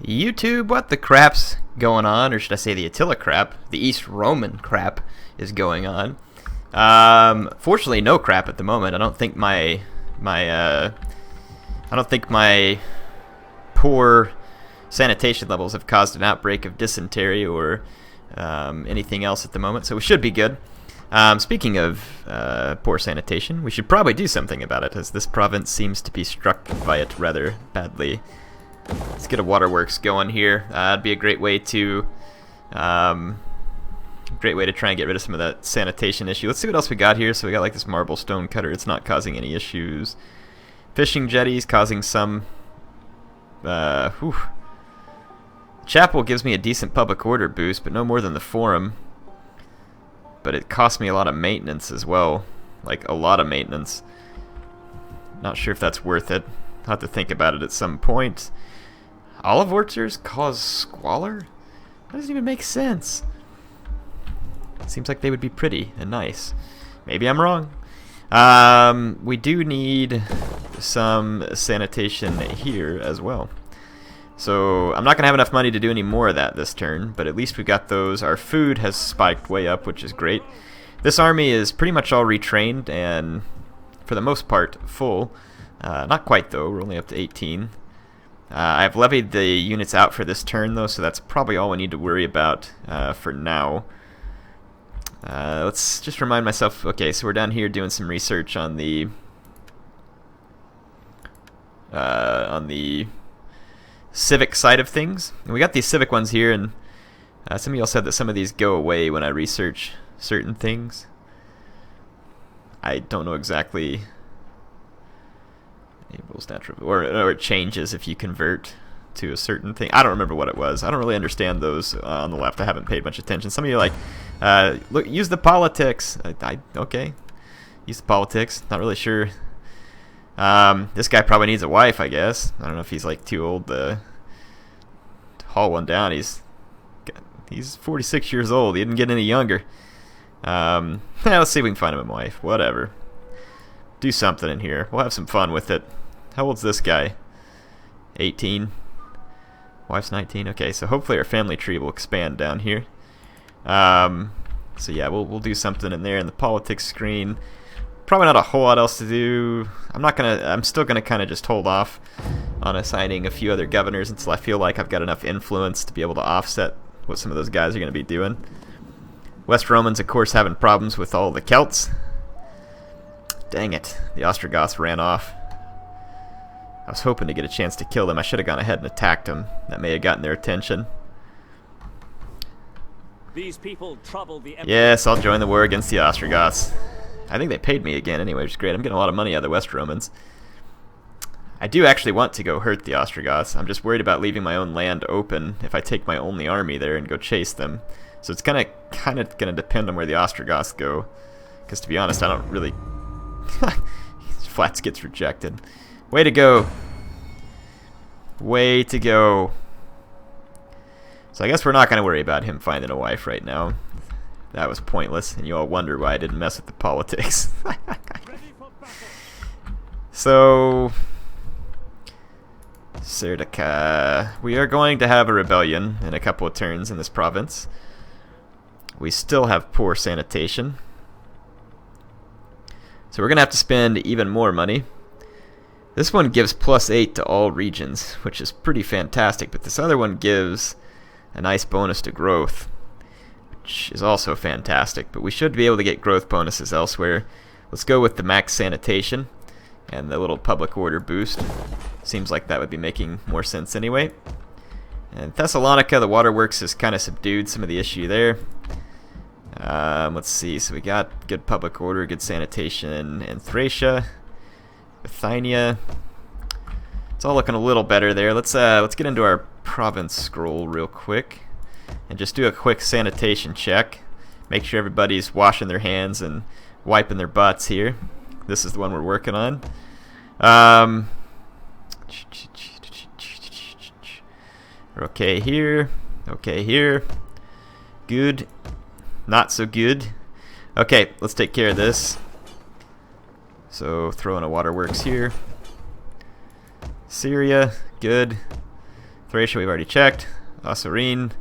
YouTube, what the crap's going on? Or should I say the Attila crap? The East Roman crap is going on. Fortunately, no crap at the moment. I don't think my poor sanitation levels have caused an outbreak of dysentery or anything else at the moment, so we should be good. Speaking of poor sanitation, we should probably do something about it, as this province seems to be struck by it rather badly. Let's get a waterworks going here. That'd be a great way to try and get rid of some of that sanitation issue. Let's see what else we got here. So we got like this marble stone cutter. It's not causing any issues. Fishing jetties causing some. Chapel gives me a decent public order boost, but no more than the forum. But it costs me a lot of maintenance as well. Like a lot of maintenance. Not sure if that's worth it. I'll have to think about it at some point. Olive orchards cause squalor? That doesn't even make sense. Seems like they would be pretty and nice. Maybe I'm wrong. We do need some sanitation here as well. So I'm not going to have enough money to do any more of that this turn, but at least we got those. Our food has spiked way up, which is great. This army is pretty much all retrained and, for the most part, full. Not quite, though. We're only up to 18. I've levied the units out for this turn, though, so that's probably all we need to worry about for now. Let's just remind myself. Okay, so we're down here doing some research on the civic side of things. And we got these civic ones here, and some of y'all said that some of these go away when I research certain things. I don't know exactly. Enables natural, or it changes if you convert to a certain thing. I don't remember what it was. I don't really understand those on the left. I haven't paid much attention. Some of you are like, look, use the politics. Okay, use the politics. Not really sure. This guy probably needs a wife, I guess. I don't know if he's like too old to haul one down. He's 46 years old. He didn't get any younger. Let's see if we can find him a wife. Whatever. Do something in here. We'll have some fun with it. How old's this guy? 18. Wife's 19. Okay, so hopefully our family tree will expand down here. So yeah, we'll do something in there in the politics screen. Probably not a whole lot else to do. I'm still gonna kind of just hold off on assigning a few other governors until I feel like I've got enough influence to be able to offset what some of those guys are gonna be doing. West Romans, of course, having problems with all the Celts. Dang it, the Ostrogoths ran off. I was hoping to get a chance to kill them. I should have gone ahead and attacked them. That may have gotten their attention. These people trouble the Empire. Yes, I'll join the war against the Ostrogoths. I think they paid me again anyway, which is great. I'm getting a lot of money out of the West Romans. I do actually want to go hurt the Ostrogoths. I'm just worried about leaving my own land open if I take my only army there and go chase them. So it's kind of gonna depend on where the Ostrogoths go. Because to be honest, I don't really. Flats gets rejected. Way to go. Way to go. So I guess we're not going to worry about him finding a wife right now. That was pointless, and you all wonder why I didn't mess with the politics. So, Serdica. We are going to have a rebellion in a couple of turns in this province. We still have poor sanitation. So we're going to have to spend even more money. This one gives +8 to all regions, which is pretty fantastic, but this other one gives a nice bonus to growth, which is also fantastic, but we should be able to get growth bonuses elsewhere. Let's go with the max sanitation and the little public order boost. Seems like that would be making more sense anyway. And Thessalonica, the waterworks has kind of subdued some of the issue there. Let's see, so we got good public order, good sanitation in Thracia, Bithynia. It's all looking a little better there. Let's get into our province scroll real quick and just do a quick sanitation check. Make sure everybody's washing their hands and wiping their butts here. This is the one we're working on. We're okay here. Okay here. Good. Not so good. Okay, let's take care of this. So throw in a waterworks here. Syria, good. Thracia we've already checked. Osirene.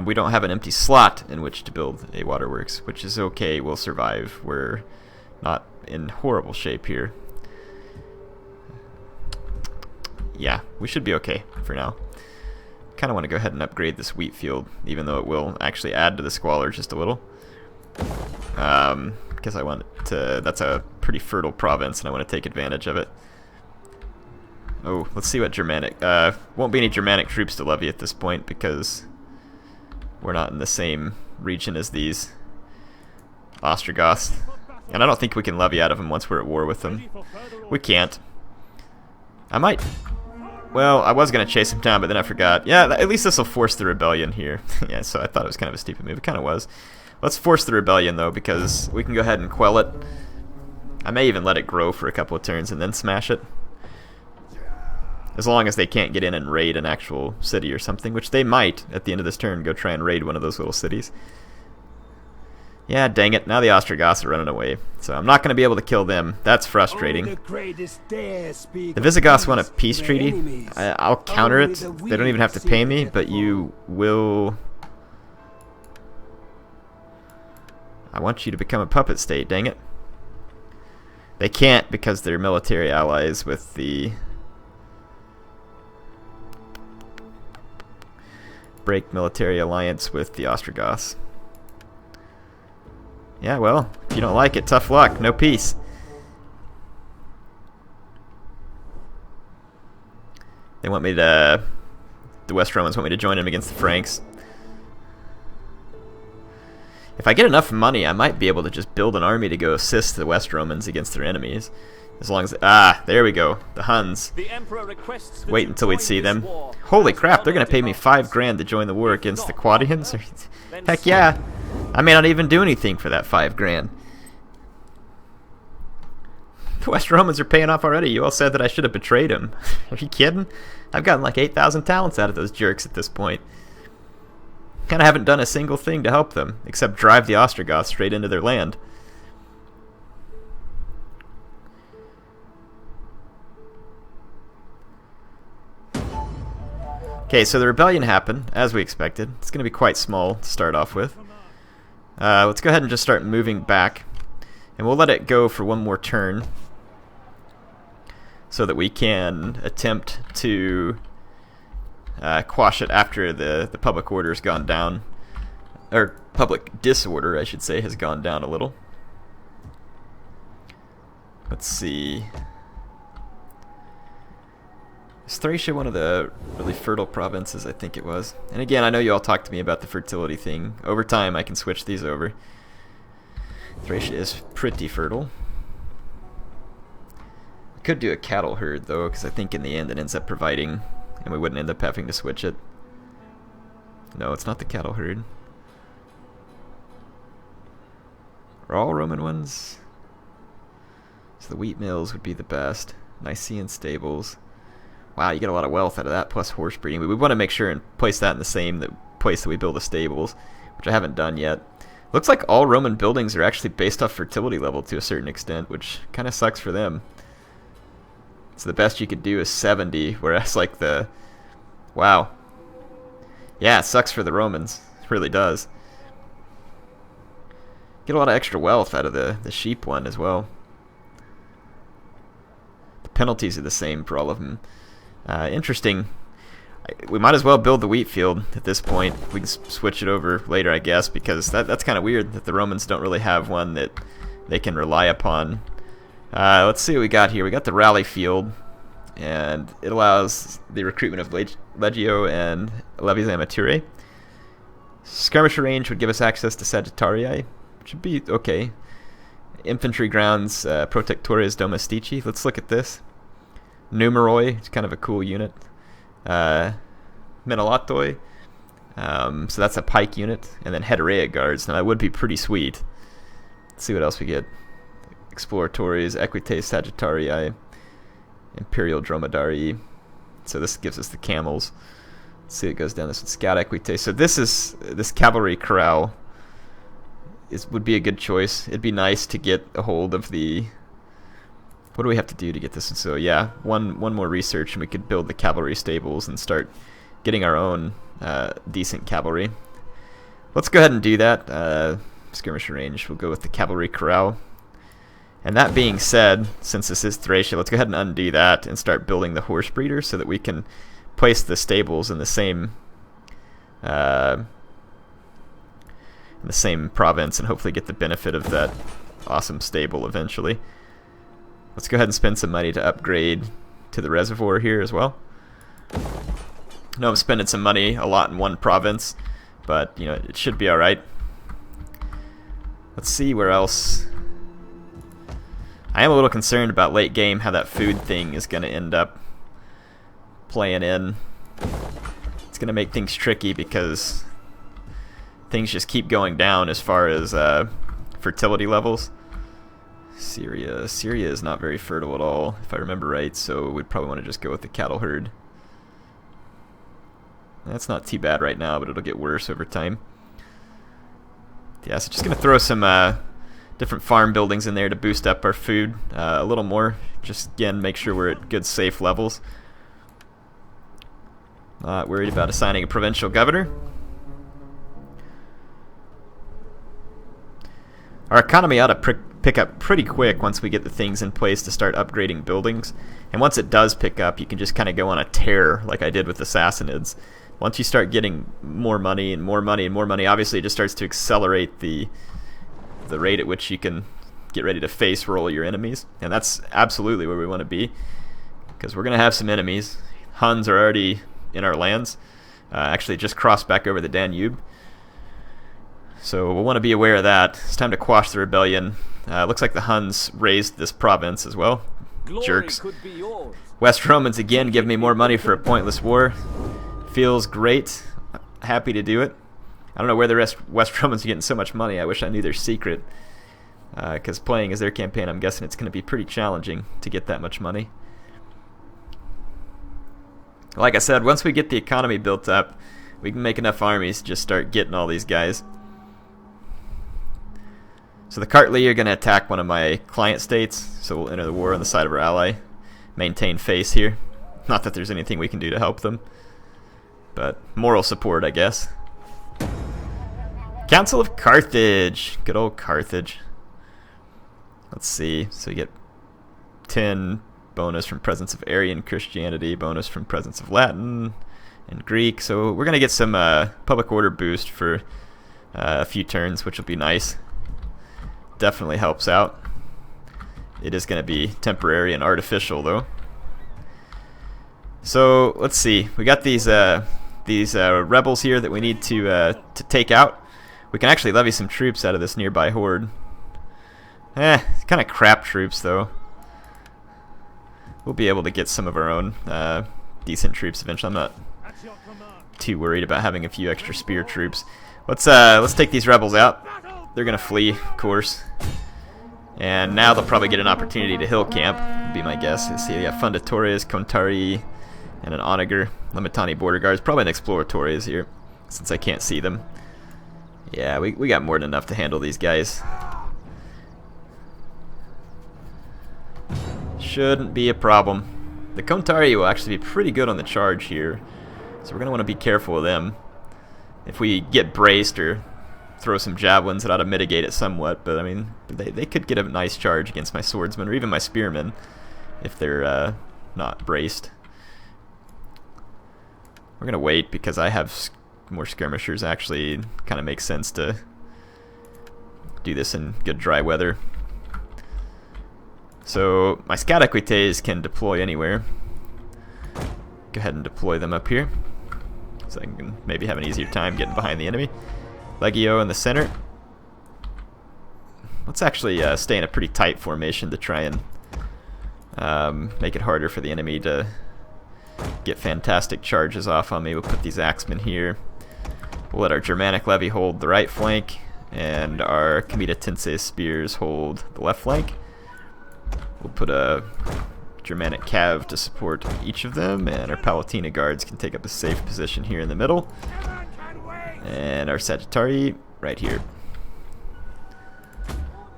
We don't have an empty slot in which to build a waterworks, which is okay. We'll survive. We're not in horrible shape here. Yeah, we should be okay for now. Kind of want to go ahead and upgrade this wheat field, even though it will actually add to the squalor just a little. Because I want to. That's a pretty fertile province, and I want to take advantage of it. Oh, let's see what Germanic. Won't be any Germanic troops to levy at this point because we're not in the same region as these Ostrogoths, and I don't think we can levy out of them once we're at war with them. We can't. I might. Well, I was going to chase him down, but then I forgot. Yeah, at least this will force the rebellion here. Yeah, so I thought it was kind of a stupid move. It kind of was. Let's force the rebellion, though, because we can go ahead and quell it. I may even let it grow for a couple of turns and then smash it. As long as they can't get in and raid an actual city or something, which they might at the end of this turn go try and raid one of those little cities. Yeah, dang it. Now the Ostrogoths are running away. So I'm not going to be able to kill them. That's frustrating. The Visigoths want a peace treaty. I'll counter it. They don't even have to pay me, but you will... I want you to become a puppet state, dang it. They can't because they're military allies with the... break military alliance with the Ostrogoths. Yeah, well, if you don't like it, tough luck. No peace. They want me to... The West Romans want me to join them against the Franks. If I get enough money, I might be able to just build an army to go assist the West Romans against their enemies. As long as... Ah, there we go. The Huns. Wait until we see them. Holy crap, they're going to pay me 5 grand to join the war against the Quadians? Heck yeah. I may not even do anything for that 5 grand. The West Romans are paying off already. You all said that I should have betrayed them. Are you kidding? I've gotten like 8,000 talents out of those jerks at this point. And I haven't done a single thing to help them, except drive the Ostrogoths straight into their land. Okay, so the rebellion happened, as we expected. It's going to be quite small to start off with. Let's go ahead and just start moving back. And we'll let it go for one more turn, so that we can attempt to quash it after the public order has gone down. Or public disorder, I should say, has gone down a little. Let's see... Is Thracia one of the really fertile provinces? I think it was. And again, I know you all talked to me about the fertility thing. Over time, I can switch these over. Thracia is pretty fertile. I could do a cattle herd, though, because I think in the end it ends up providing, and we wouldn't end up having to switch it. No, it's not the cattle herd. Are all Roman ones? So the wheat mills would be the best. Nicaean stables. Wow, you get a lot of wealth out of that, plus horse breeding. We want to make sure and place that in the same place that we build the stables, which I haven't done yet. Looks like all Roman buildings are actually based off fertility level to a certain extent, which kind of sucks for them. So the best you could do is 70, whereas like the... Wow. Yeah, it sucks for the Romans. It really does. Get a lot of extra wealth out of the sheep one as well. The penalties are the same for all of them. Interesting. We might as well build the wheat field at this point. We can switch it over later, I guess, because that's kind of weird that the Romans don't really have one that they can rely upon. Let's see what we got here. We got the rally field, and it allows the recruitment of Legio and Levies Amature. Skirmisher range would give us access to Sagittarii, which would be okay. Infantry grounds, Protectores Domestici. Let's look at this. Numeroi, it's kind of a cool unit. Menolatoi, so that's a pike unit. And then Heterea guards, now that would be pretty sweet. Let's see what else we get. Exploratores, Equites Sagittarii, Imperial Dromedarii. So this gives us the camels. Let's see what goes down this one. Scout Equites. So this cavalry corral would be a good choice. It'd be nice to get a hold of the What do we have to do to get this? So yeah, one more research and we could build the cavalry stables and start getting our own decent cavalry. Let's go ahead and do that. Skirmisher range, we'll go with the cavalry corral. And that being said, since this is Thracia, let's go ahead and undo that and start building the horse breeder so that we can place the stables in the same province and hopefully get the benefit of that awesome stable eventually. Let's go ahead and spend some money to upgrade to the reservoir here as well. I know I'm spending some money a lot in one province, but you know, it should be alright. Let's see where else. I am a little concerned about late game how that food thing is going to end up playing in. It's going to make things tricky because things just keep going down as far as fertility levels. Syria is not very fertile at all, if I remember right, so we'd probably want to just go with the cattle herd. That's not too bad right now, but it'll get worse over time. Yeah, so just going to throw some different farm buildings in there to boost up our food a little more. Just, again, make sure we're at good, safe levels. Not worried about assigning a provincial governor. Our economy ought to pick up pretty quick once we get the things in place to start upgrading buildings. And once it does pick up, you can just kind of go on a tear like I did with the Sassanids. Once you start getting more money and more money and more money, obviously it just starts to accelerate the rate at which you can get ready to face roll your enemies. And that's absolutely where we want to be, because we're going to have some enemies. Huns are already in our lands. Actually just crossed back over the Danube. So we'll want to be aware of that. It's time to quash the rebellion. Looks like the Huns raised this province as well. Glory Jerks. could be yours. West Romans again give me more money for a pointless war. Feels great. Happy to do it. I don't know where the West Romans are getting so much money. I wish I knew their secret. Because playing as their campaign, I'm guessing it's going to be pretty challenging to get that much money. Like I said, once we get the economy built up, we can make enough armies to just start getting all these guys. So the Kartli are going to attack one of my client states, so we'll enter the war on the side of our ally. Maintain face here. Not that there's anything we can do to help them, but moral support, I guess. Council of Carthage. Good old Carthage. Let's see. So you get 10 bonus from presence of Arian Christianity, bonus from presence of Latin and Greek. So we're going to get some public order boost for a few turns, which will be nice. Definitely helps out. It is going to be temporary and artificial, though. So let's see. We got these rebels here that we need to take out. We can actually levy some troops out of this nearby horde. Kind of crap troops, though. We'll be able to get some of our own decent troops eventually. I'm not too worried about having a few extra spear troops. Let's take these rebels out. They're gonna flee, of course. And now they'll probably get an opportunity to hill camp, would be my guess. Let's see, they got Fundatorias, Contari, and an Onager. Limitani border guards, probably an Exploratorias here, since I can't see them. Yeah, we got more than enough to handle these guys. Shouldn't be a problem. The Contari will actually be pretty good on the charge here, so we're gonna want to be careful with them. If we get braced or throw some javelins, it ought to mitigate it somewhat, but I mean, they could get a nice charge against my swordsmen or even my spearmen if they're not braced. We're gonna wait because I have more skirmishers. Actually, kind of makes sense to do this in good dry weather. So my scout equites can deploy anywhere. Go ahead and deploy them up here, so I can maybe have an easier time getting behind the enemy. Legio in the center. Let's actually stay in a pretty tight formation to try and make it harder for the enemy to get fantastic charges off on me. We'll put these axemen here. We'll let our Germanic levy hold the right flank, and our Comitatense spears hold the left flank. We'll put a Germanic cav to support each of them, and our Palatina guards can take up a safe position here in the middle. And our Sagittari right here.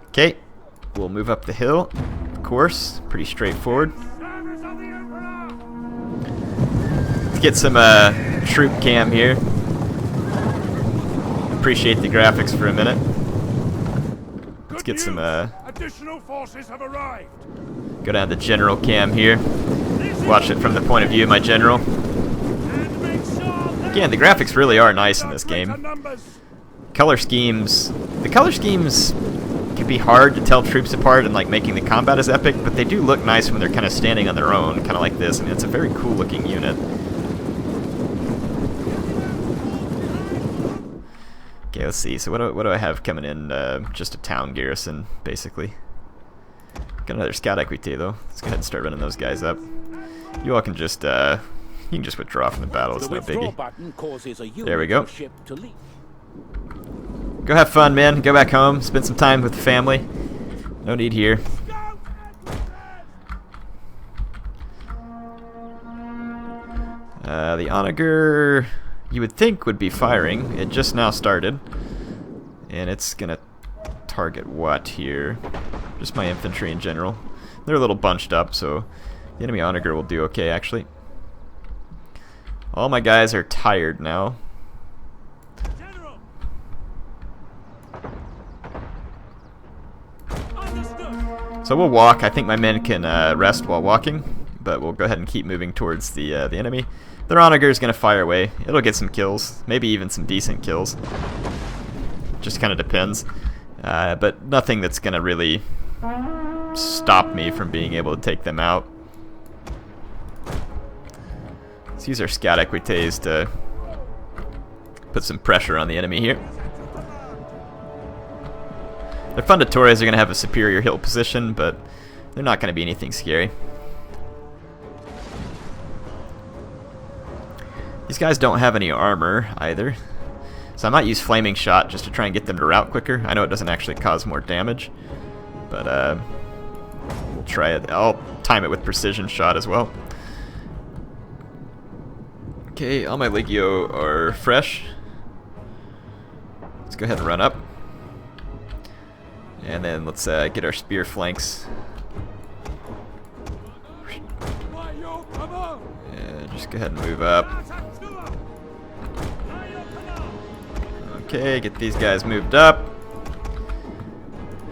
Okay, we'll move up the hill of course. Pretty straightforward. Let's get some troop cam here. Appreciate the graphics for a minute. Let's get some additional forces have arrived. Go down to general cam here. Watch it from the point of view of my general. Again, the graphics really are nice in this game. Color schemes. The color schemes can be hard to tell troops apart and like making the combat as epic, but they do look nice when they're kind of standing on their own, kind of like this. I mean, it's a very cool looking unit. Okay, let's see. So what do I have coming in? Just a town garrison, basically. Got another scout equity though. Let's go ahead and start running those guys up. You all can just you can just withdraw from the battle. It's no biggie. There we go. Go have fun, man. Go back home. Spend some time with the family. No need here. The onager, you would think would be firing. It just now started. And it's gonna target what here? Just my infantry in general. They're a little bunched up, so the enemy onager will do okay, actually. All my guys are tired now. General. So we'll walk. I think my men can rest while walking, but we'll go ahead and keep moving towards the enemy. Their onager is going to fire away. It'll get some kills, maybe even some decent kills. Just kind of depends. But nothing that's going to really stop me from being able to take them out. Let's use our scout equites to put some pressure on the enemy here. Their funditores are going to have a superior hill position, but they're not going to be anything scary. These guys don't have any armor either, so I might use flaming shot just to try and get them to rout quicker. I know it doesn't actually cause more damage, but we'll try it. I'll time it with precision shot as well. Okay, all my legio are fresh. Let's go ahead and run up. And then let's get our spear flanks. Yeah, just go ahead and move up. Okay, get these guys moved up.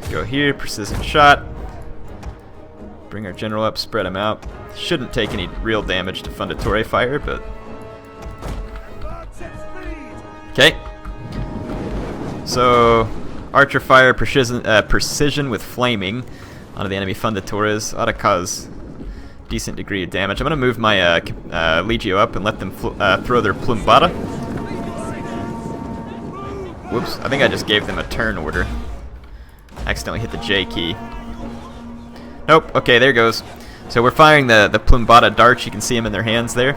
Go here, precision shot. Bring our general up, spread him out. Shouldn't take any real damage to funditore fire, but... Okay. So, archer fire, precision with flaming onto the enemy funditores ought to cause decent degree of damage. I'm going to move my legio up and let them throw their plumbata. Whoops, I think I just gave them a turn order. Accidentally hit the J key. Nope, okay, there goes. So we're firing the plumbata darts. You can see them in their hands there.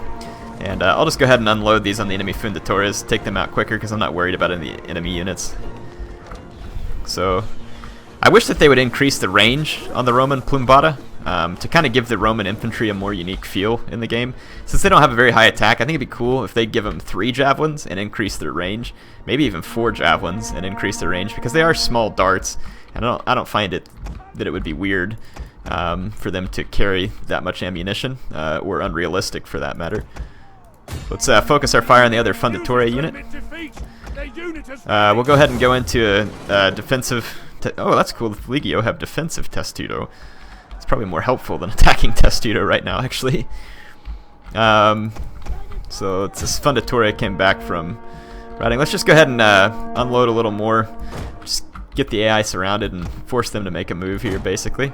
And I'll just go ahead and unload these on the enemy funditores, take them out quicker because I'm not worried about any enemy units. So I wish that they would increase the range on the Roman plumbata to kind of give the Roman infantry a more unique feel in the game. Since they don't have a very high attack, I think it'd be cool if they give them 3 javelins and increase their range, maybe even 4 javelins and increase their range, because they are small darts, and I don't find it that it would be weird for them to carry that much ammunition, or unrealistic for that matter. Let's focus our fire on the other funditore unit. We'll go ahead and go into a defensive... oh, that's cool. The Legio have defensive testudo. It's probably more helpful than attacking testudo right now, actually. So it's this funditore came back from routing. Let's just go ahead and unload a little more. Just get the AI surrounded and force them to make a move here, basically.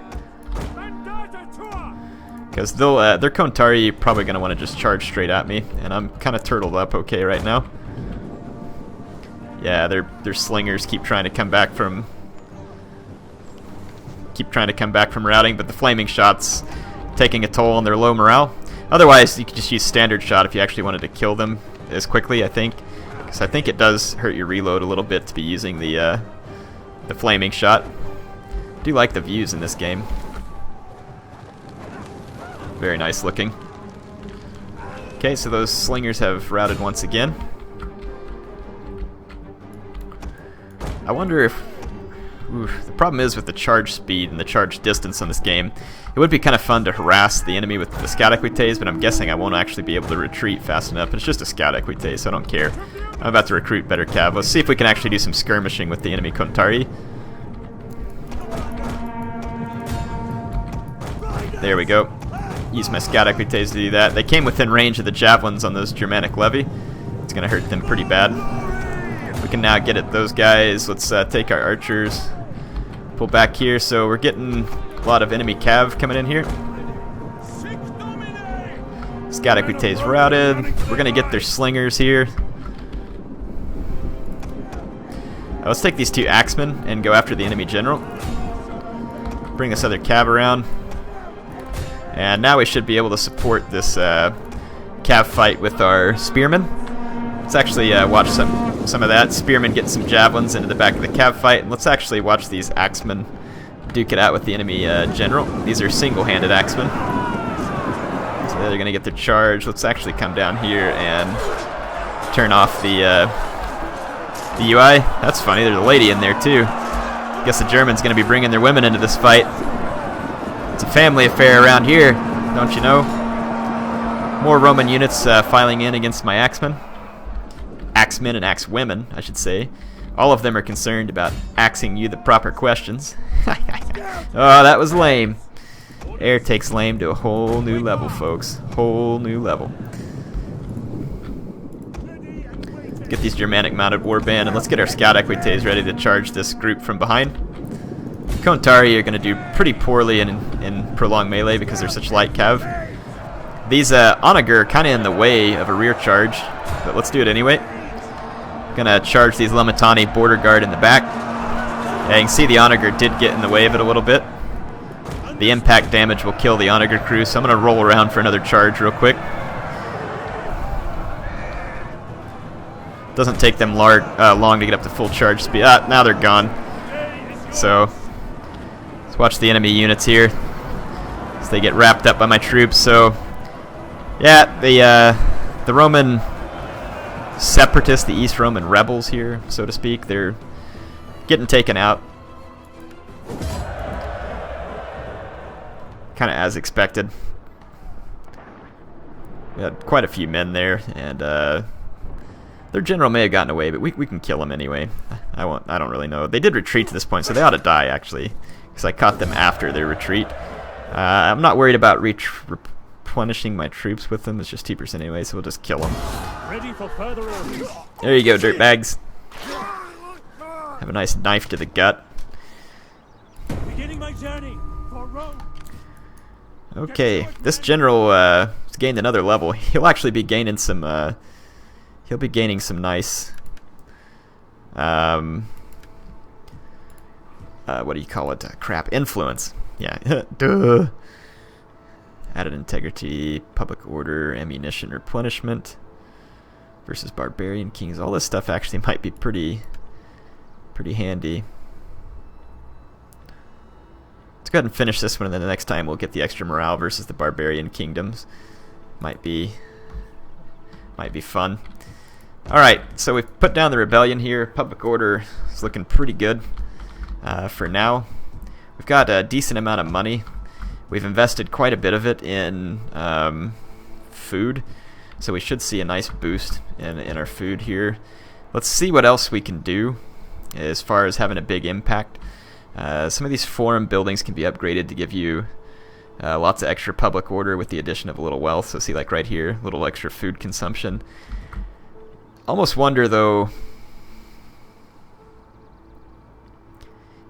Because their Kontari probably going to want to just charge straight at me, and I'm kind of turtled up okay right now. Yeah, their slingers keep trying to come back from routing, but the flaming shot's taking a toll on their low morale. Otherwise, you could just use standard shot if you actually wanted to kill them as quickly, I think. Because I think it does hurt your reload a little bit to be using the flaming shot. I do like the views in this game. Very nice looking. Okay, so those slingers have routed once again. I wonder if... Oof. The problem is with the charge speed and the charge distance on this game, it would be kind of fun to harass the enemy with the scout equites, but I'm guessing I won't actually be able to retreat fast enough. It's just a scout equite, so I don't care. I'm about to recruit better cav. Let's see if we can actually do some skirmishing with the enemy Kontari. There we go. Use my scout equites to do that. They came within range of the javelins on those Germanic levy. It's going to hurt them pretty bad. We can now get at those guys. Let's take our archers. Pull back here. So we're getting a lot of enemy cav coming in here. Scout equites routed. We're going to get their slingers here. Let's take these 2 axemen and go after the enemy general. Bring this other cav around. And now we should be able to support this cav fight with our spearmen. Let's actually watch some of that. Spearmen getting some javelins into the back of the cav fight. And let's actually watch these axemen duke it out with the enemy general. These are single-handed axemen. So they're going to get their charge. Let's actually come down here and turn off the UI. That's funny. There's a lady in there too. Guess the Germans going to be bringing their women into this fight. It's a family affair around here, don't you know? More Roman units filing in against my axemen. Axemen and axewomen, I should say. All of them are concerned about axing you the proper questions. Oh, that was lame. Air takes lame to a whole new level, folks. Whole new level. Get these Germanic mounted warband, and let's get our scout equites ready to charge this group from behind. Kontari are going to do pretty poorly in prolonged melee because they're such light cav. These onager are kind of in the way of a rear charge, but let's do it anyway. Gonna charge these Lemitani border guard in the back. Yeah, you can see the onager did get in the way of it a little bit. The impact damage will kill the onager crew, so I'm gonna roll around for another charge real quick. Doesn't take them long to get up to full charge speed. Now they're gone. So let's watch the enemy units here as they get wrapped up by my troops. So yeah, the Roman separatists, the East Roman rebels here, so to speak, they're getting taken out. Kind of as expected. We had quite a few men there, and their general may have gotten away, but we can kill him anyway. I don't really know. They did retreat to this point, so they ought to die actually, because I caught them after their retreat. I'm not worried about replenishing my troops with them. It's just 2% anyway, so we'll just kill them. Ready for further orders. There you go, dirtbags. Have a nice knife to the gut. Beginning my journey for Rome. Okay, this general has gained another level. He'll actually be gaining some. He'll be gaining some nice. What do you call it? Crap, influence. Yeah, duh. Added integrity, public order, ammunition replenishment versus barbarian kings. All this stuff actually might be pretty handy. Let's go ahead and finish this one, and then the next time we'll get the extra morale versus the barbarian kingdoms. Might be fun. Alright, so we've put down the rebellion here. Public order is looking pretty good for now. We've got a decent amount of money. We've invested quite a bit of it in food, so we should see a nice boost in our food here. Let's see what else we can do as far as having a big impact. Some of these forum buildings can be upgraded to give you lots of extra public order with the addition of a little wealth. So see, like right here, a little extra food consumption. Almost wonder though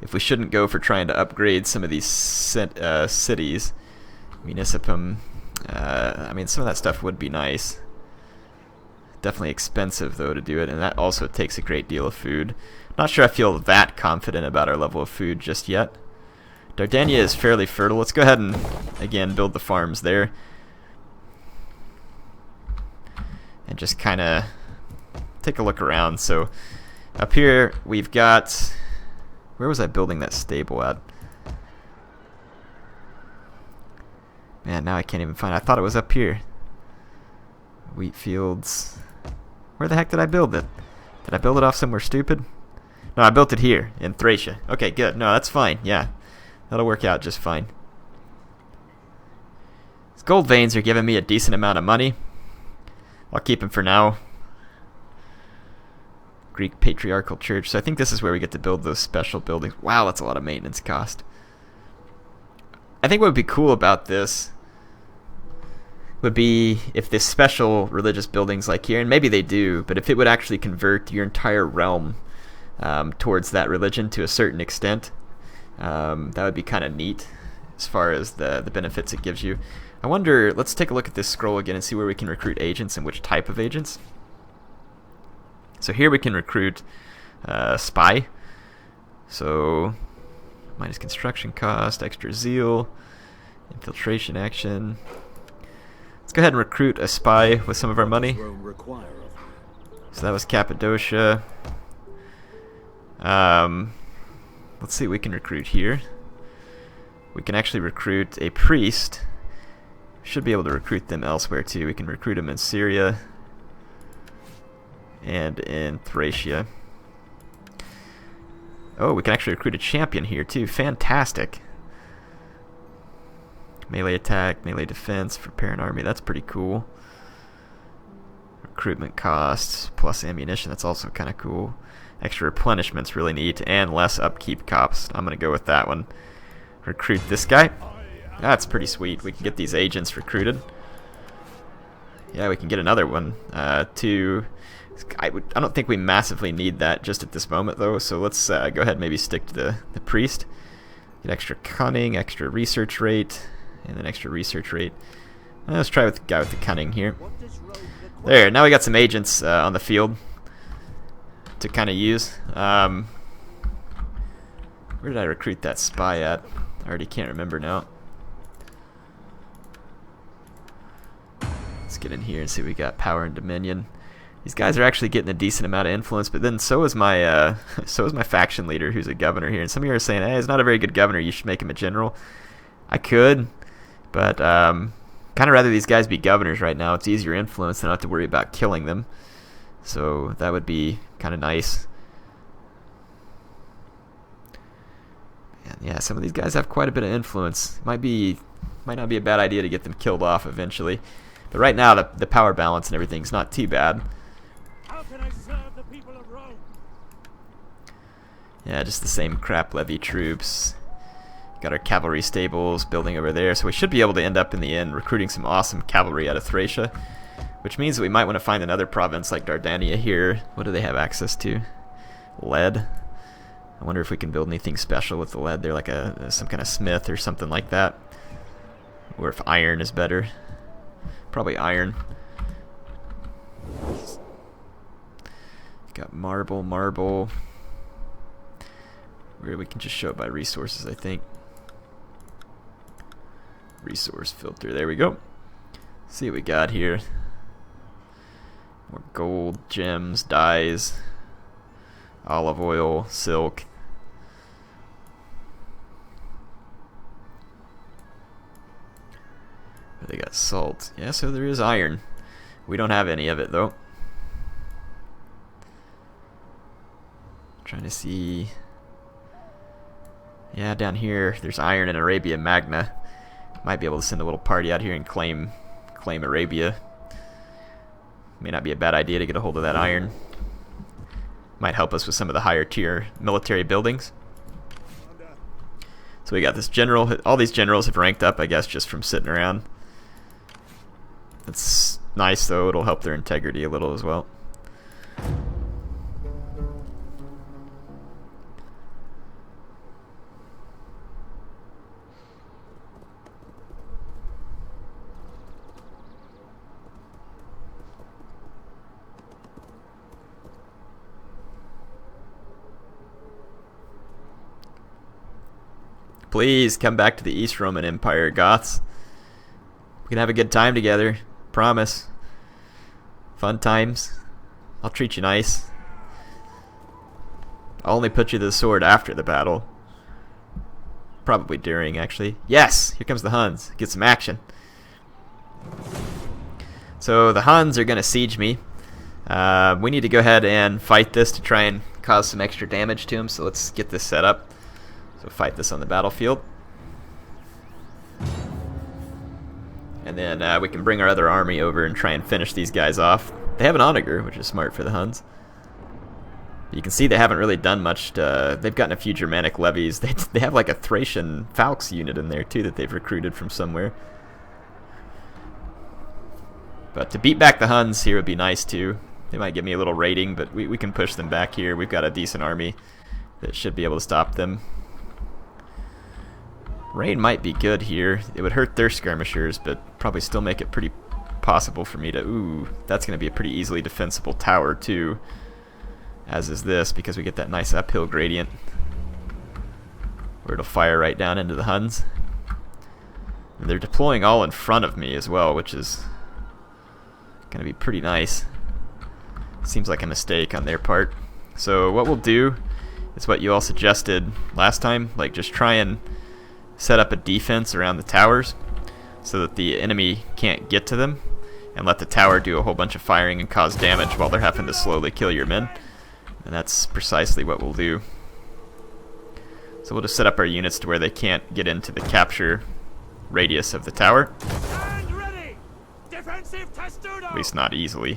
if we shouldn't go for trying to upgrade some of these cities. Municipum. I mean, some of that stuff would be nice. Definitely expensive though to do it, and that also takes a great deal of food. Not sure I feel that confident about our level of food just yet. Dardania is fairly fertile. Let's go ahead and again build the farms there. And just kind of take a look around. So up here we've got, where was I building that stable at? Man, now I can't even find it. I thought it was up here. Wheat fields. Where the heck did I build it? Did I build it off somewhere stupid? No, I built it here in Thracia. Okay, good. No, that's fine. Yeah, that'll work out just fine. These gold veins are giving me a decent amount of money. I'll keep them for now. Greek Patriarchal Church. So I think this is where we get to build those special buildings. Wow, that's a lot of maintenance cost. I think what would be cool about this would be if this special religious buildings like here, and maybe they do, but if it would actually convert your entire realm towards that religion to a certain extent, that would be kind of neat as far as the benefits it gives you. I wonder, let's take a look at this scroll again and see where we can recruit agents and which type of agents. So here we can recruit spy. So minus construction cost, extra zeal, infiltration action. Let's go ahead and recruit a spy with some of our money. So that was Cappadocia. Let's see what we can recruit here. We can actually recruit a priest. Should be able to recruit them elsewhere too. We can recruit them in Syria and in Thracia. Oh, we can actually recruit a champion here too. Fantastic. Melee attack, melee defense for parent army. That's pretty cool. Recruitment costs plus ammunition. That's also kind of cool. Extra replenishment's really neat, and less upkeep costs. I'm gonna go with that one. Recruit this guy. That's pretty sweet. We can get these agents recruited. Yeah, we can get another one. I don't think we massively need that just at this moment, though. So let's go ahead and maybe stick to the priest. Get extra cunning, extra research rate, and then extra research rate. Let's try with the guy with the cunning here. There. Now we got some agents on the field to kind of use. Where did I recruit that spy at? I already can't remember now. Let's get in here and see what we got. Power and dominion. These guys are actually getting a decent amount of influence, but then so is my faction leader, who's a governor here. And some of you are saying, "Hey, he's not a very good governor. You should make him a general." I could, but kind of rather these guys be governors right now. It's easier influence, and I don't have to worry about killing them. So that would be kind of nice. And yeah, some of these guys have quite a bit of influence. Might not be a bad idea to get them killed off eventually. But right now, the power balance and everything's not too bad. How can I serve the people of Rome? Yeah, just the same crap levy troops. Got our cavalry stables building over there, so we should be able to end up in the end recruiting some awesome cavalry out of Thracia, which means that we might want to find another province like Dardania here. What do they have access to? Lead. I wonder if we can build anything special with the lead. They're like some kind of smith or something like that, or if iron is better. Probably iron. Got marble. Where we can just show it by resources, I think. Resource filter. There we go. See what we got here. More gold, gems, dyes, olive oil, silk. They got salt. Yeah, so there is iron. We don't have any of it, though. Trying to see. Yeah, down here, there's iron in Arabia Magna. Might be able to send a little party out here and claim Arabia. May not be a bad idea to get a hold of that iron. Might help us with some of the higher tier military buildings. So we got this general. All these generals have ranked up, I guess, just from sitting around. That's nice, though. It'll help their integrity a little as well. Please come back to the East Roman Empire, Goths. We can have a good time together. Promise. Fun times. I'll treat you nice. I'll only put you to the sword after the battle. Probably during, actually. Yes! Here comes the Huns. Get some action. So the Huns are going to siege me. We need to go ahead and fight this to try and cause some extra damage to him, so let's get this set up. So fight this on the battlefield. And then we can bring our other army over and try and finish these guys off. They have an onager, which is smart for the Huns. You can see they haven't really done much. They've gotten a few Germanic levies. They have like a Thracian Falx unit in there too that they've recruited from somewhere. But to beat back the Huns here would be nice too. They might give me a little rating, but we can push them back here. We've got a decent army that should be able to stop them. Rain might be good here. It would hurt their skirmishers, but probably still make it pretty possible for me to... Ooh, that's going to be a pretty easily defensible tower too, as is this, because we get that nice uphill gradient where it'll fire right down into the Huns. And they're deploying all in front of me as well, which is going to be pretty nice. Seems like a mistake on their part. So what we'll do is what you all suggested last time, like just try and set up a defense around the towers so that the enemy can't get to them, and let the tower do a whole bunch of firing and cause damage while they're having to slowly kill your men. And that's precisely what we'll do. So we'll just set up our units to where they can't get into the capture radius of the tower. Stand ready! Defensive testudo! At least not easily.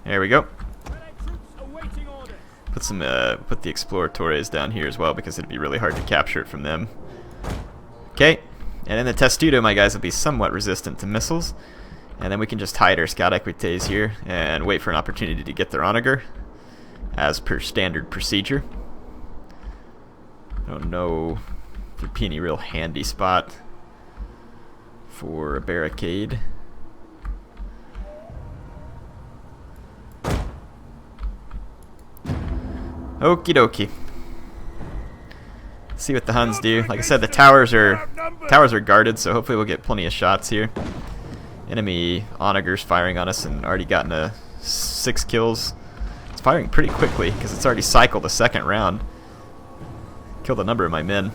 There we go. Put the Exploratores down here as well, because it'd be really hard to capture it from them. Okay, and then the Testudo, my guys, will be somewhat resistant to missiles, and then we can just hide our Scout Equites here and wait for an opportunity to get their onager, as per standard procedure. I don't know if there'd be any real handy spot for a barricade. Okie dokie. See what the Huns do. Like I said, the towers are guarded, so hopefully we'll get plenty of shots here. Enemy onagers firing on us and already gotten 6 kills. It's firing pretty quickly because it's already cycled a second round. Killed a number of my men.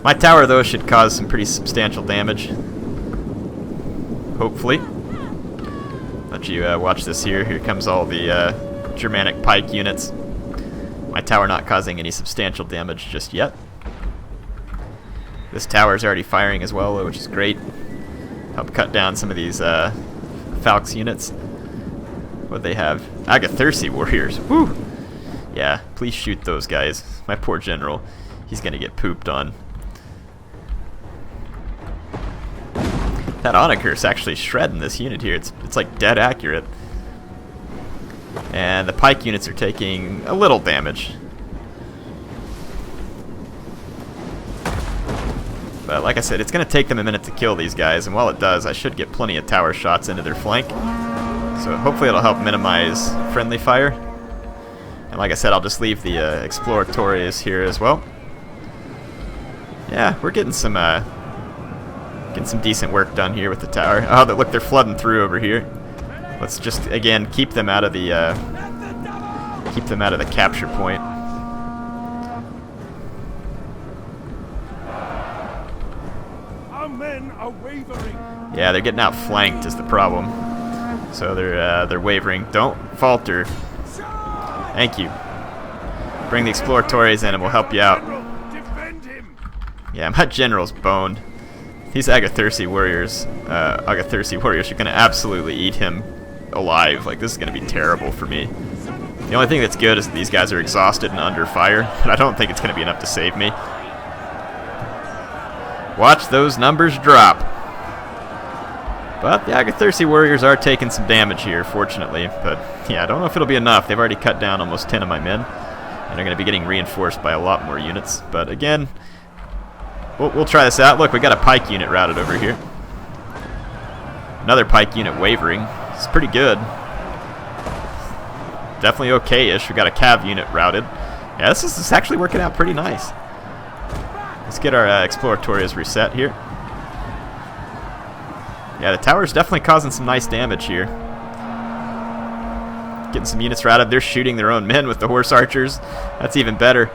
My tower, though, should cause some pretty substantial damage. Hopefully. Let you watch this here. Here comes all the Germanic pike units. My tower not causing any substantial damage just yet. This tower is already firing as well, which is great. Help cut down some of these Falx units. What they have? Agathyrsi warriors. Woo! Yeah, please shoot those guys. My poor general. He's gonna get pooped on. That onager's actually shredding this unit here. It's like dead accurate. And the pike units are taking a little damage. But like I said, it's going to take them a minute to kill these guys, and while it does, I should get plenty of tower shots into their flank. So hopefully it'll help minimize friendly fire. And like I said, I'll just leave the Exploratores here as well. Yeah, we're getting some decent work done here with the tower. Oh, look, they're flooding through over here. Let's just again keep them out of the capture point. Our men are wavering. Yeah, they're getting outflanked is the problem. So they're wavering. Don't falter. Thank you. Bring the Exploratores in and we'll help you out. Defend him. Yeah, my general's boned. These Agathyrsi warriors are going to absolutely eat him alive. Like, this is going to be terrible for me. The only thing that's good is that these guys are exhausted and under fire, but I don't think it's going to be enough to save me. Watch those numbers drop. But the Agathyrsi warriors are taking some damage here, fortunately. But yeah, I don't know if it'll be enough. They've already cut down almost 10 of my men, and they're going to be getting reinforced by a lot more units. But again, we'll try this out. Look, we got a pike unit routed over here. Another pike unit wavering. It's pretty good. Definitely okay-ish. We got a cav unit routed. Yeah, this is actually working out pretty nice. Let's get our Exploratores reset here. Yeah, the tower's definitely causing some nice damage here. Getting some units routed. They're shooting their own men with the horse archers. That's even better.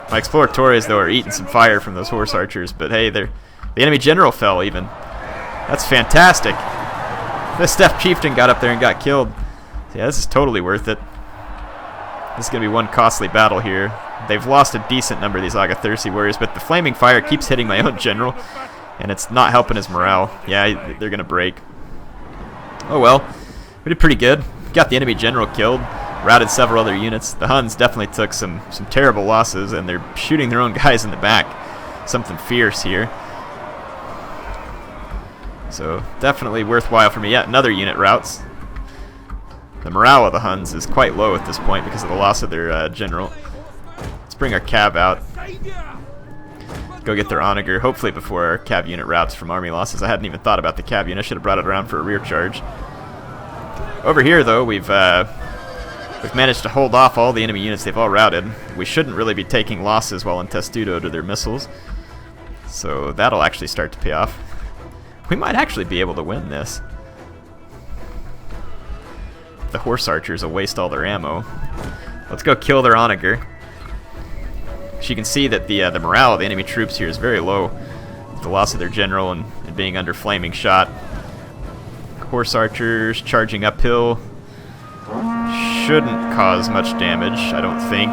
My Exploratores, though, are eating some fire from those horse archers. But hey, the enemy general fell even. That's fantastic. This Steppe chieftain got up there and got killed. So yeah, this is totally worth it. This is going to be one costly battle here. They've lost a decent number of these Agatharsi warriors, but the flaming fire keeps hitting my own general, and it's not helping his morale. Yeah, they're going to break. Oh well, we did pretty good. Got the enemy general killed, routed several other units. The Huns definitely took some terrible losses, and they're shooting their own guys in the back. Something fierce here. So definitely worthwhile for me. Yet another unit routes. The morale of the Huns is quite low at this point because of the loss of their general. Let's bring our cav out. Go get their onager, hopefully before our cav unit routes from army losses. I hadn't even thought about the cav unit. I should have brought it around for a rear charge. Over here, though, we've managed to hold off all the enemy units they've all routed. We shouldn't really be taking losses while in Testudo to their missiles. So that'll actually start to pay off. We might actually be able to win this. The horse archers will waste all their ammo. Let's go kill their onager. So you can see that the morale of the enemy troops here is very low, with the loss of their general and being under flaming shot. Horse archers charging uphill shouldn't cause much damage, I don't think.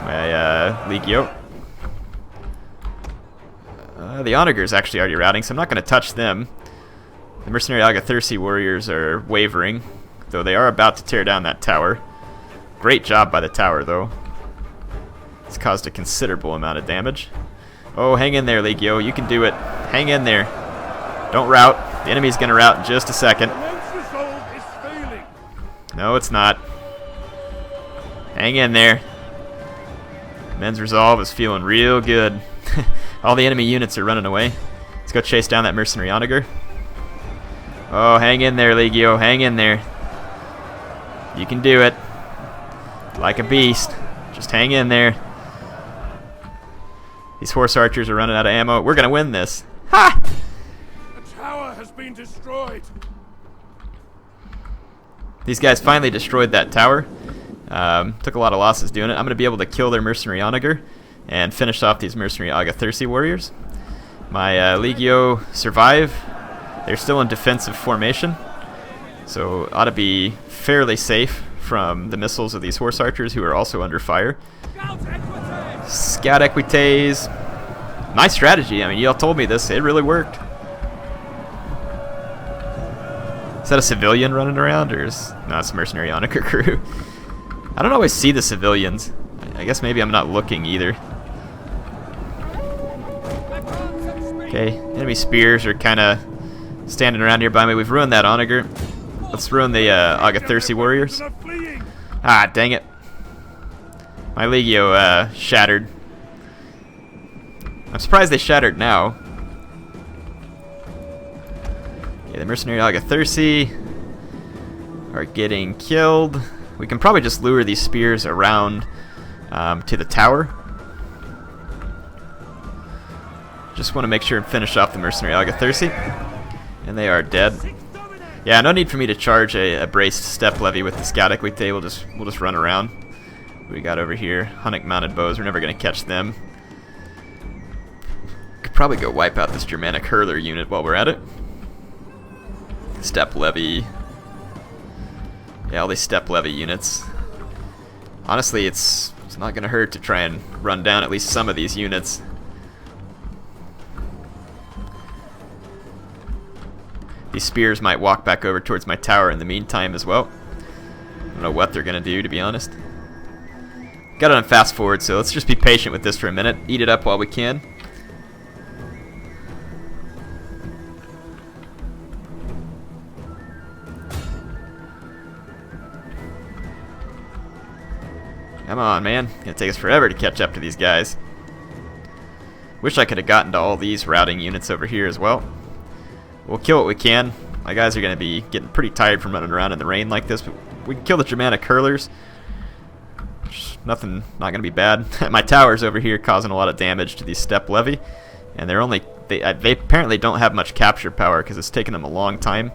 My Legio. The onager's actually already routing, so I'm not going to touch them. The mercenary Agatharsi warriors are wavering, though they are about to tear down that tower. Great job by the tower, though. It's caused a considerable amount of damage. Oh, hang in there, Legio. You can do it. Hang in there. Don't rout. The enemy's going to rout in just a second. No, it's not. Hang in there. Men's resolve is feeling real good. All the enemy units are running away. Let's go chase down that mercenary onager. Oh, hang in there, Legio. Hang in there. You can do it. Like a beast. Just hang in there. These horse archers are running out of ammo. We're gonna win this. Ha! The tower has been destroyed. These guys finally destroyed that tower. Took a lot of losses doing it. I'm gonna be able to kill their mercenary onager and finish off these mercenary Agatharsi warriors. My Legio survive. They're still in defensive formation, so ought to be fairly safe from the missiles of these horse archers who are also under fire. Scout equites. Nice strategy. I mean, y'all told me this. It really worked. Is that a civilian running around, or is no? It's a mercenary onager crew. I don't always see the civilians. I guess maybe I'm not looking either. Okay, enemy spears are kind of standing around here by me. We've ruined that onager. Let's ruin the Agatharsi warriors. Ah, dang it. My Legio shattered. I'm surprised they shattered now. Okay, the mercenary Agatharsi are getting killed. We can probably just lure these spears around to the tower. Just want to make sure and finish off the mercenary Agatharsi. And they are dead. Yeah, no need for me to charge a braced step levy with the scout equite. We'll just run around. What we got over here? Hunnic mounted bows. We're never going to catch them. Could probably go wipe out this Germanic hurler unit while we're at it. Step levy. Yeah, all these step levy units. Honestly, it's not going to hurt to try and run down at least some of these units. These spears might walk back over towards my tower in the meantime as well. I don't know what they're going to do, to be honest. Got it on fast forward, so let's just be patient with this for a minute. Eat it up while we can. Come on, man. It's gonna take us forever to catch up to these guys. Wish I could have gotten to all these routing units over here as well. We'll kill what we can. My guys are going to be getting pretty tired from running around in the rain like this, but we can kill the Germanic hurlers. Nothing, not going to be bad. My tower's over here causing a lot of damage to these step levy, and they apparently don't have much capture power because it's taken them a long time,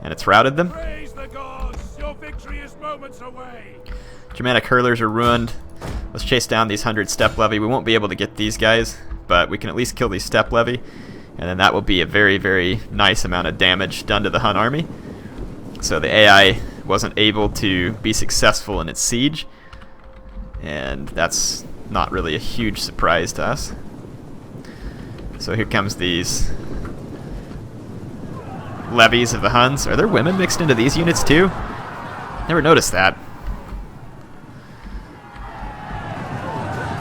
and it's routed them. Praise the gods. Your victory is moments away. Germanic hurlers are ruined. Let's chase down these 100 step levy. We won't be able to get these guys, but we can at least kill these step levy. And then that will be a very, very nice amount of damage done to the Hun army. So the AI wasn't able to be successful in its siege, and that's not really a huge surprise to us. So here comes these levies of the Huns. Are there women mixed into these units too? Never noticed that.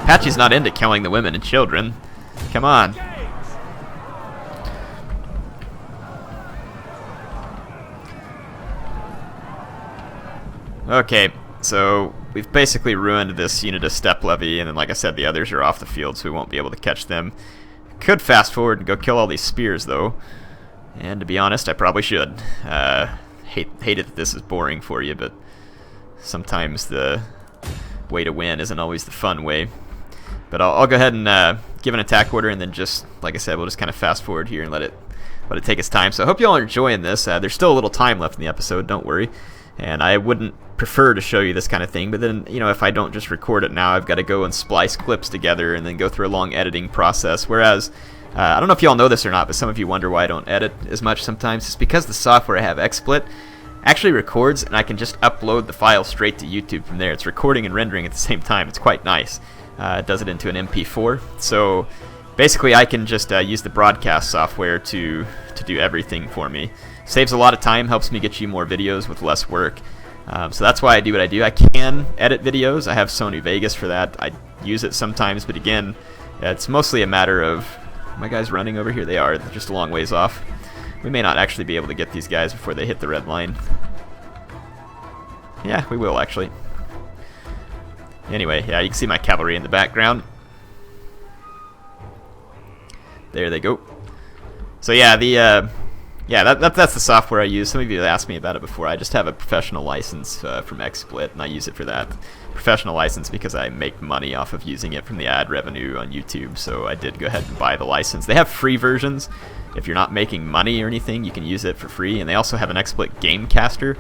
Apache's not into killing the women and children. Come on. Okay, so we've basically ruined this unit of steppe levy, and then like I said, the others are off the field, so we won't be able to catch them. Could fast forward and go kill all these spears though, and to be honest, I probably should. Hate it that this is boring for you, but sometimes the way to win isn't always the fun way. But I'll go ahead and give an attack order, and then just, like I said, we'll just kind of fast forward here and let it take its time. So I hope you all are enjoying this. There's still a little time left in the episode, don't worry. And I wouldn't prefer to show you this kind of thing, but then, you know, if I don't just record it now, I've got to go and splice clips together and then go through a long editing process. Whereas, I don't know if you all know this or not, but some of you wonder why I don't edit as much sometimes. It's because the software I have, XSplit, actually records, and I can just upload the file straight to YouTube from there. It's recording and rendering at the same time. It's quite nice. It does it into an MP4. So basically, I can just use the broadcast software to do everything for me. Saves a lot of time, helps me get you more videos with less work. So that's why I do what I do. I can edit videos. I have Sony Vegas for that. I use it sometimes, but again, it's mostly a matter of... Are my guys running over here? They are. They're just a long ways off. We may not actually be able to get these guys before they hit the red line. Yeah, we will actually. Anyway, yeah, you can see my cavalry in the background. There they go. So yeah, that's the software I use. Some of you have asked me about it before. I just have a professional license from XSplit, and I use it for that. Professional license because I make money off of using it from the ad revenue on YouTube, so I did go ahead and buy the license. They have free versions. If you're not making money or anything, you can use it for free. And they also have an XSplit Gamecaster,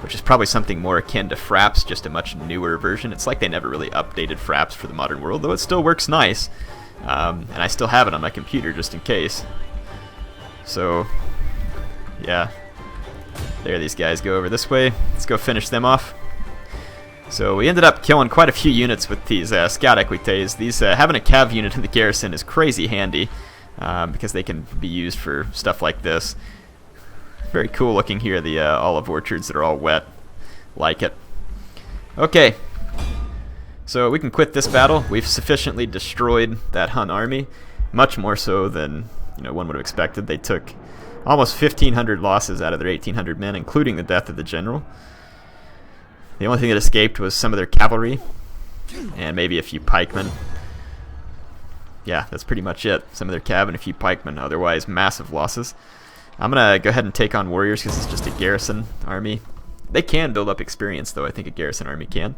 which is probably something more akin to Fraps, just a much newer version. It's like they never really updated Fraps for the modern world, though it still works nice. And I still have it on my computer just in case. So, yeah. There these guys go over this way. Let's go finish them off. So we ended up killing quite a few units with these scout equites. These having a cav unit in the garrison is crazy handy because they can be used for stuff like this. Very cool looking here, the olive orchards that are all wet. Like it. Okay. So we can quit this battle. We've sufficiently destroyed that Hun army. Much more so than one would have expected. They took almost 1,500 losses out of their 1,800 men, including the death of the general. The only thing that escaped was some of their cavalry and maybe a few pikemen. Yeah, that's pretty much it. Some of their cav and a few pikemen. Otherwise, massive losses. I'm going to go ahead and take on warriors because it's just a garrison army. They can build up experience, though. I think a garrison army can.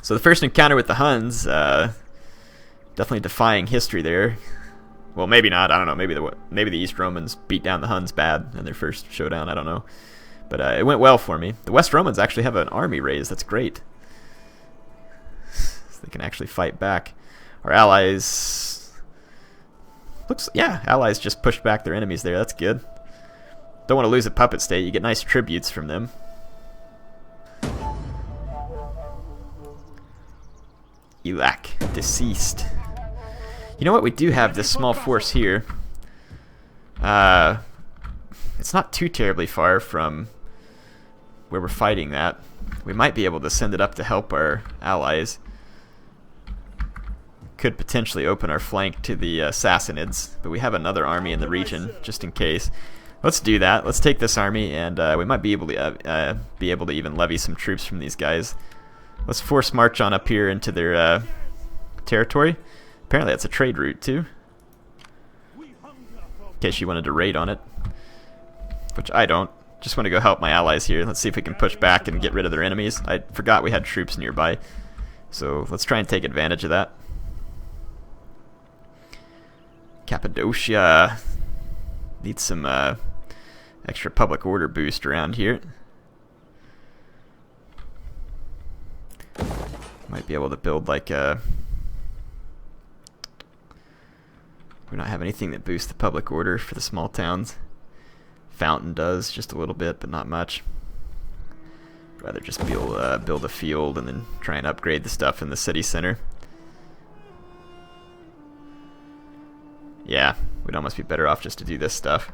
So the first encounter with the Huns, definitely defying history there. Well, maybe not. I don't know. Maybe the East Romans beat down the Huns bad in their first showdown. I don't know. But it went well for me. The West Romans actually have an army raised. That's great. So they can actually fight back. Our allies... allies just pushed back their enemies there. That's good. Don't want to lose a puppet state. You get nice tributes from them. Elak, deceased. You know what? We do have this small force here. It's not too terribly far from where we're fighting that. We might be able to send it up to help our allies. Could potentially open our flank to the Sassanids, but we have another army in the region just in case. Let's do that. Let's take this army, and we might be able to even levy some troops from these guys. Let's force march on up here into their territory. Apparently that's a trade route too, in case you wanted to raid on it, which I don't. Just want to go help my allies here. Let's see if we can push back and get rid of their enemies. I forgot we had troops nearby, so let's try and take advantage of that. Cappadocia needs some extra public order boost around here. Might be able to build like a... We don't have anything that boosts the public order for the small towns. Fountain does just a little bit, but not much. Rather just build a field and then try and upgrade the stuff in the city center. Yeah, we'd almost be better off just to do this stuff.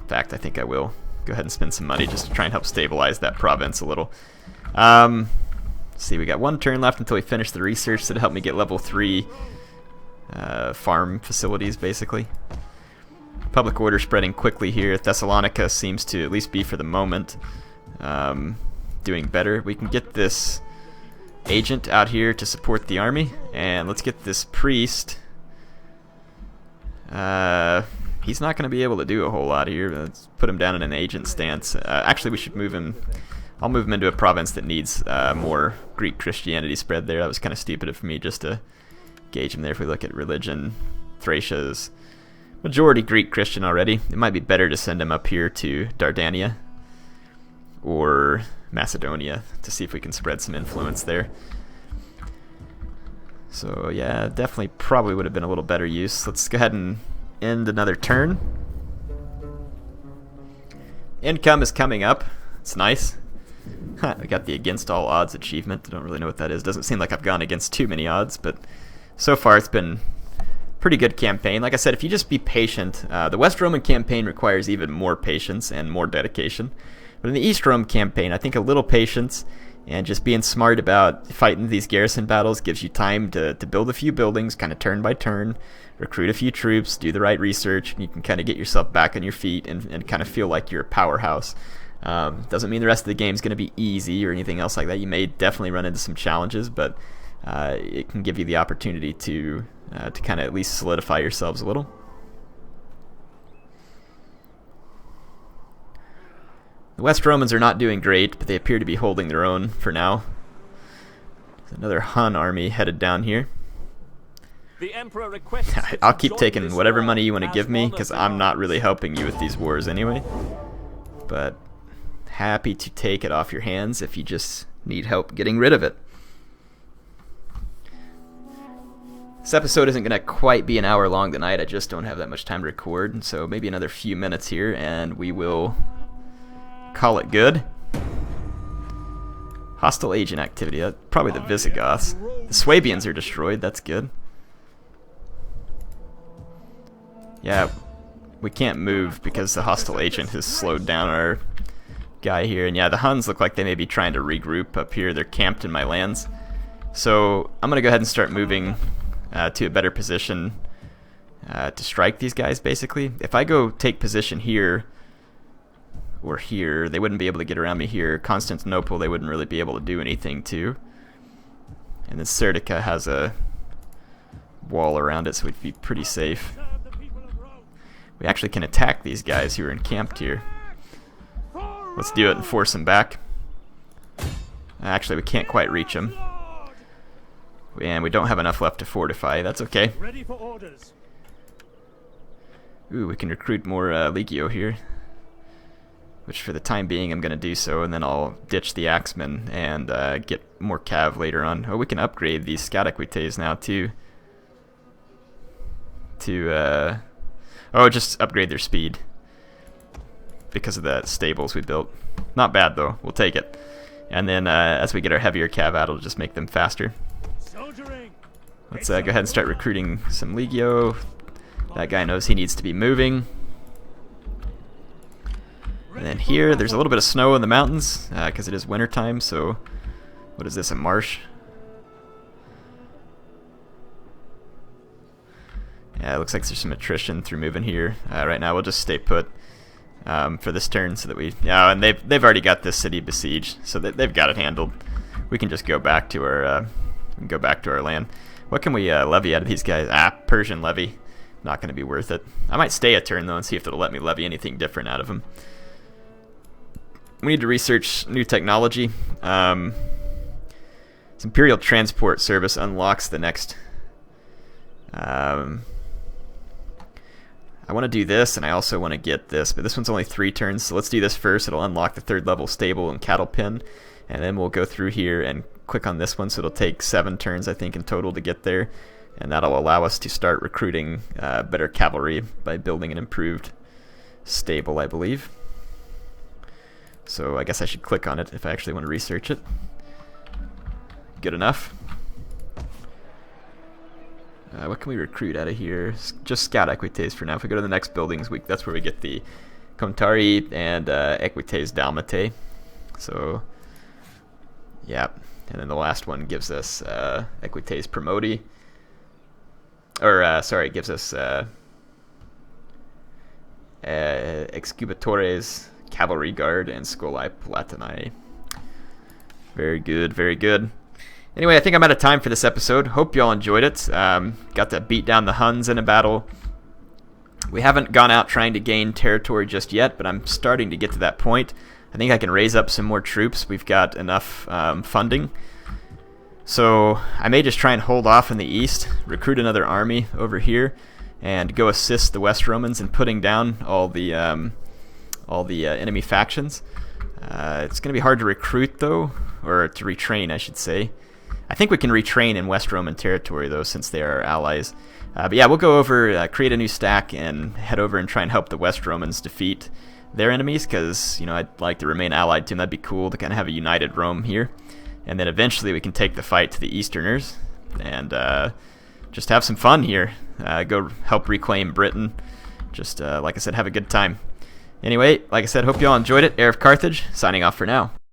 In fact, I think I will go ahead and spend some money just to try and help stabilize that province a little. Let's see, we got 1 turn left until we finish the research to help me get level 3 farm facilities, basically. Public order spreading quickly here. Thessalonica seems to, at least be for the moment, doing better. We can get this agent out here to support the army, and let's get this priest. He's not going to be able to do a whole lot here. Let's put him down in an agent stance. Actually, we should move him. I'll move him into a province that needs more Greek Christianity spread there. That was kind of stupid of me just to gauge him there. If we look at religion, Thracia's majority Greek Christian already. It might be better to send him up here to Dardania or Macedonia to see if we can spread some influence there. So yeah, definitely probably would have been a little better use. Let's go ahead and end another turn. Income is coming up. It's nice. We got the against all odds achievement. I don't really know what that is. Doesn't seem like I've gone against too many odds, but so far it's been pretty good campaign. Like I said, if you just be patient, the West Roman campaign requires even more patience and more dedication. But in the East Rome campaign, I think a little patience and just being smart about fighting these garrison battles gives you time to build a few buildings, kind of turn by turn, recruit a few troops, do the right research, and you can kind of get yourself back on your feet and kind of feel like you're a powerhouse. Doesn't mean the rest of the game is going to be easy or anything else like that. You may definitely run into some challenges, but it can give you the opportunity to kind of at least solidify yourselves a little. The West Romans are not doing great, but they appear to be holding their own for now. There's another Hun army headed down here. The Emperor requests I'll keep taking whatever money you want to give me, because I'm not really helping you with these wars anyway. But happy to take it off your hands if you just need help getting rid of it. This episode isn't going to quite be an hour long tonight. I just don't have that much time to record, so maybe another few minutes here, and we will call it good. Hostile agent activity. Probably the Visigoths. The Swabians are destroyed. That's good. Yeah, we can't move because the hostile agent has slowed down our guy here. And yeah, the Huns look like they may be trying to regroup up here. They're camped in my lands. So I'm going to go ahead and start moving to a better position to strike these guys, basically. If I go take position here or here, they wouldn't be able to get around me here. Constantinople, they wouldn't really be able to do anything to. And then Serdica has a wall around it, so we'd be pretty safe. We actually can attack these guys who are encamped here. Let's do it and force them back. Actually, we can't quite reach them. And we don't have enough left to fortify. That's okay. Ready for orders. Ooh, we can recruit more Legio here. Which for the time being I'm going to do so, and then I'll ditch the Axemen and get more Cav later on. Oh, we can upgrade these Scataquites now too. Just upgrade their speed. Because of the stables we built. Not bad though, we'll take it. And then as we get our heavier Cav out, it'll just make them faster. Let's go ahead and start recruiting some Legio. That guy knows he needs to be moving. And then here, there's a little bit of snow in the mountains, because it is winter time, so what is this, a marsh? Yeah, it looks like there's some attrition through moving here. Right now, we'll just stay put for this turn so that we... Yeah, and they've already got this city besieged, so they've got it handled. We can just go back to our land. What can we levy out of these guys? Persian levy. Not going to be worth it. I might stay a turn, though, and see if it'll let me levy anything different out of them. We need to research new technology. This Imperial Transport Service unlocks the next... I want to do this, and I also want to get this, but this one's only 3 turns, so let's do this first. It'll unlock the 3rd level stable and cattle pen, and then we'll go through here and click on this one, so it'll take 7 turns, I think, in total to get there, and that'll allow us to start recruiting better cavalry by building an improved stable, I believe. So I guess I should click on it if I actually want to research it. Good enough. What can we recruit out of here? Just scout equites for now. If we go to the next buildings, that's where we get the Comtari and equites dalmatae. So, yeah. And then the last one gives us equites promoti. Or, sorry, it gives us excubatores, cavalry guard, and scholae palatinae. Very good, very good. Anyway, I think I'm out of time for this episode. Hope y'all enjoyed it. Got to beat down the Huns in a battle. We haven't gone out trying to gain territory just yet, but I'm starting to get to that point. I think I can raise up some more troops. We've got enough funding. So I may just try and hold off in the east, recruit another army over here, and go assist the West Romans in putting down all the enemy factions. It's going to be hard to recruit, though, or to retrain, I should say. I think we can retrain in West Roman territory, though, since they are our allies. But yeah, we'll go over, create a new stack, and head over and try and help the West Romans defeat their enemies, because, you know, I'd like to remain allied to them. That'd be cool to kind of have a united Rome here. And then eventually we can take the fight to the Easterners and just have some fun here. Go help reclaim Britain. Just, like I said, have a good time. Anyway, like I said, hope you all enjoyed it. HeirofCarthage, signing off for now.